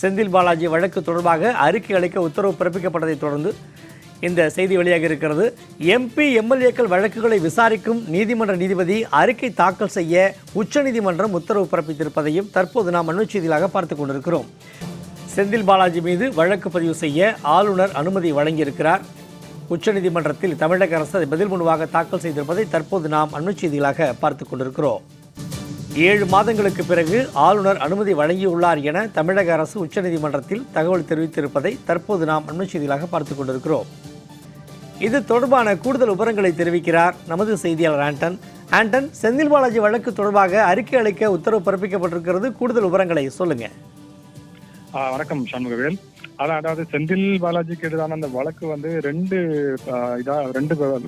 செந்தில் பாலாஜி வழக்கு தொடர்பாக அறிக்கை அளிக்க உத்தரவு பிறப்பிக்கப்பட்டதைத் தொடர்ந்து இந்த செய்தி வெளியாக இருக்கிறது. எம்பி எம்எல்ஏக்கள் வழக்குகளை விசாரிக்கும் நீதிமன்ற நீதிபதி அறிக்கை தாக்கல் செய்ய உச்சநீதிமன்றம் உத்தரவு பிறப்பித்திருப்பதையும் தற்போது நாம் அண்மைச் செய்தியாக பார்த்துக் கொண்டிருக்கிறோம். செந்தில் பாலாஜி மீது வழக்கு பதிவு செய்ய ஆளுநர் அனுமதி வழங்கியிருக்கிறார். உச்சநீதிமன்றத்தில் தமிழக அரசு அதை பதில் மனுவாக தாக்கல் செய்திருப்பதை தற்போது நாம் அண்மைச் செய்திகளாக பார்த்துக் கொண்டிருக்கிறோம். 7 மாதங்களுக்கு பிறகு ஆளுநர் அனுமதி வழங்கியுள்ளார் என தமிழக அரசு உச்சநீதிமன்றத்தில் தகவல் தெரிவித்திருப்பதை தற்போது நாம் அண்மைச் செய்திகளாக பார்த்துக் கொண்டிருக்கிறோம். இது தொடர்பான கூடுதல் விவரங்களை தெரிவிக்கிறார் நமது செய்தியாளர் ஆண்டன். செந்தில் பாலாஜி வழக்கு தொடர்பாக அறிக்கை அளிக்க உத்தரவு பிறப்பிக்கப்பட்டிருக்கிறது. கூடுதல் விவரங்களை சொல்லுங்க. வணக்கம் சண்முகவேல். அதாவது செந்தில் பாலாஜிக்கு எதிரான அந்த வழக்கு ரெண்டு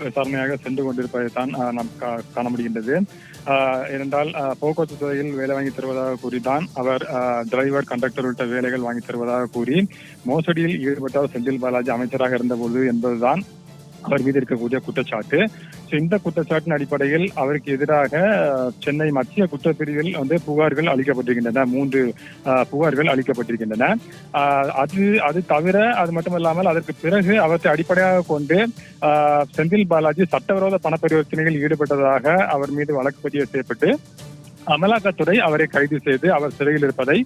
விசாரணையாக சென்று கொண்டிருப்பதை தான் நாம் காண முடிகின்றது. ஏனென்றால் போக்குவரத்து துறையில் வேலை வாங்கி தருவதாக கூறிதான் அவர் டிரைவர், கண்டக்டர் உள்ளிட்ட வேலைகள் வாங்கி தருவதாக கூறி மோசடியில் ஈடுபட்டவர் செந்தில் பாலாஜி அமைச்சராக இருந்தபோது என்பதுதான் அவர் மீது இருக்கக்கூடிய குற்றச்சாட்டு. இந்த குற்றச்சாட்டின் அடிப்படையில் அவருக்கு எதிராக சென்னை மத்திய குற்றப்பிரிவில் புகார்கள் அளிக்கப்பட்டிருக்கின்றன. 3 புகார்கள் அளிக்கப்பட்டிருக்கின்றன. அது தவிர அது மட்டுமல்லாமல் அதற்கு பிறகு அவற்றை அடிப்படையாக கொண்டு செந்தில் பாலாஜி சட்டவிரோத பண பரிவர்த்தனையில் ஈடுபட்டதாக அவர் மீது வழக்கு பதிவு செய்யப்பட்டு அமலாக்கத்துறை அவரை கைது செய்து அவர் சிறையில் இருப்பதை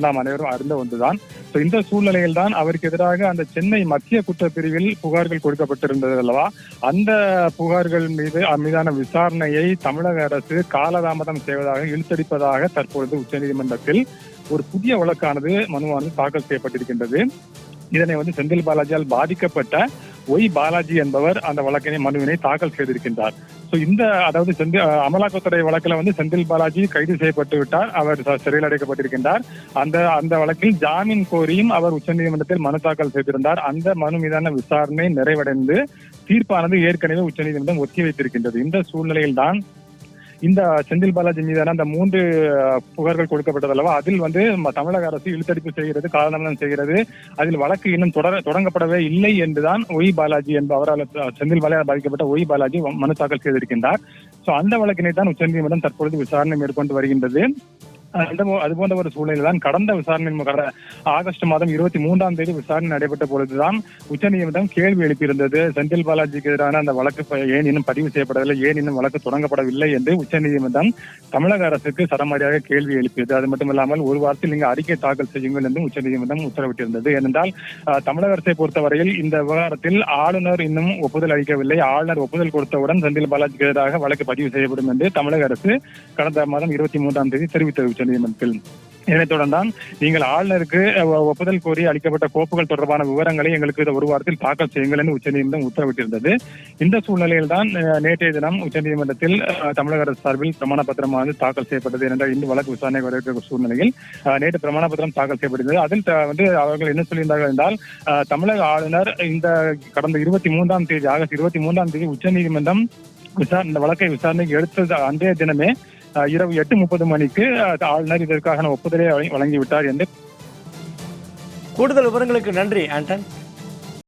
நாம் அனைவரும் அறிந்த ஒன்றுதான். இந்த சூழ்நிலையில் தான் அவருக்கு எதிராக அந்த சென்னை மத்திய குற்றப்பிரிவில் புகார்கள் கொடுக்கப்பட்டிருந்தது அல்லவா, அந்த புகார்கள் மீதான விசாரணையை தமிழக அரசு காலதாமதம் செய்வதாக இழுத்தடிப்பதாக தற்பொழுது உச்சநீதிமன்றத்தில் ஒரு புதிய வழக்கானது மனுவானது தாக்கல் செய்யப்பட்டிருக்கின்றது. இதனை செந்தில் பாலாஜியால் பாதிக்கப்பட்ட ஒய் பாலாஜி என்பவர் அந்த மனுவினை தாக்கல் செய்திருக்கின்றார். அமலாக்கத்துறை வழக்கில் செந்தில் பாலாஜி கைது செய்யப்பட்டு விட்டார். அவர் சிறையில் அடைக்கப்பட்டிருக்கின்றார். அந்த வழக்கில் ஜாமீன் கோரியும் அவர் உச்சநீதிமன்றத்தில் மனு தாக்கல் செய்திருந்தார். அந்த மனு மீதான விசாரணை நிறைவடைந்து தீர்ப்பானது ஏற்கனவே உச்சநீதிமன்றம் ஒத்தி வைத்திருக்கின்றது. இந்த சூழ்நிலையில் தான் இந்த செந்தில் பாலாஜி மீதான அந்த 3 புகார்கள் கொடுக்கப்பட்டது அல்லவா, அதில் தமிழக அரசு இழுத்தடிப்பு செய்கிறது, காலதாமதம் செய்கிறது. அதில் வழக்கு இன்னும் தொடங்கப்படவே இல்லை என்றுதான் ஒய் பாலாஜி அவரால் செந்தில் பாலாஜி பாதிக்கப்பட்ட ஒய் பாலாஜி மனு தாக்கல் செய்திருக்கின்றார். அந்த வழக்கினை தான் உச்சநீதிமன்றம் தற்பொழுது விசாரணை மேற்கொண்டு வருகின்றது. அதுபோன்ற ஒரு சூழ்நிலை தான் கடந்த விசாரணை ஆகஸ்ட் மாதம் 23ஆம் தேதி விசாரணை நடைபெற்ற பொழுதுதான் உச்சநீதிமன்றம் கேள்வி எழுப்பியிருந்தது. செந்தில் பாலாஜிக்கு எதிரான அந்த வழக்கு ஏன் இன்னும் பதிவு செய்யப்படவில்லை, ஏன் இன்னும் வழக்கு தொடங்கப்படவில்லை என்று உச்சநீதிமன்றம் தமிழக அரசுக்கு சரமாரியாக கேள்வி எழுப்பியது. அது மட்டுமில்லாமல் ஒரு வாரத்தில் நீங்க அறிக்கை தாக்கல் செய்யுங்கள் என்று உச்சநீதிமன்றம் உத்தரவிட்டிருந்தது. ஏனென்றால் தமிழக அரசை பொறுத்தவரையில் இந்த விவகாரத்தில் ஆளுநர் இன்னும் ஒப்புதல் அளிக்கவில்லை. ஆளுநர் ஒப்புதல் கொடுத்தவுடன் செந்தில் பாலாஜிக்கு எதிராக வழக்கு பதிவு செய்யப்படும் என்று தமிழக அரசு கடந்த மாதம் 23ஆம் தேதி தெரிவித்தது உச்சநீதிமன்றத்தில். இதனைத் தொடர்ந்தான் நீங்கள் ஆளுநருக்கு ஒப்புதல் கோரி அளிக்கப்பட்ட கோப்புகள் தொடர்பான விவரங்களை எங்களுக்கு ஒரு வாரத்தில் தாக்கல் செய்யுங்கள் என்று உச்சநீதிமன்றம் உத்தரவிட்டிருந்தது. இந்த சூழ்நிலையில் தான் நேற்றைய தினம் உச்சநீதிமன்றத்தில் தமிழக அரசு சார்பில் பிரமாண பத்திரம் தாக்கல் செய்யப்பட்டது. என்றால் இந்த வழக்கு விசாரணை வரவேற்ற சூழ்நிலையில் நேற்று பிரமாண பத்திரம் தாக்கல் செய்யப்பட்டது. அதில் அவர்கள் என்ன சொல்லியிருந்தார்கள் என்றால், தமிழக ஆளுநர் இந்த கடந்த 23ஆம் தேதி ஆகஸ்ட் 23ஆம் தேதி உச்சநீதிமன்றம் இந்த வழக்கை விசாரணைக்கு எடுத்தது அன்றைய தினமே இரவு 8:30 மணிக்கு ஆளுநர் இதற்கான ஒப்புதலை வழங்கிவிட்டார் என்று. கூடுதல் விவரங்களுக்கு நன்றி ஆண்டன்.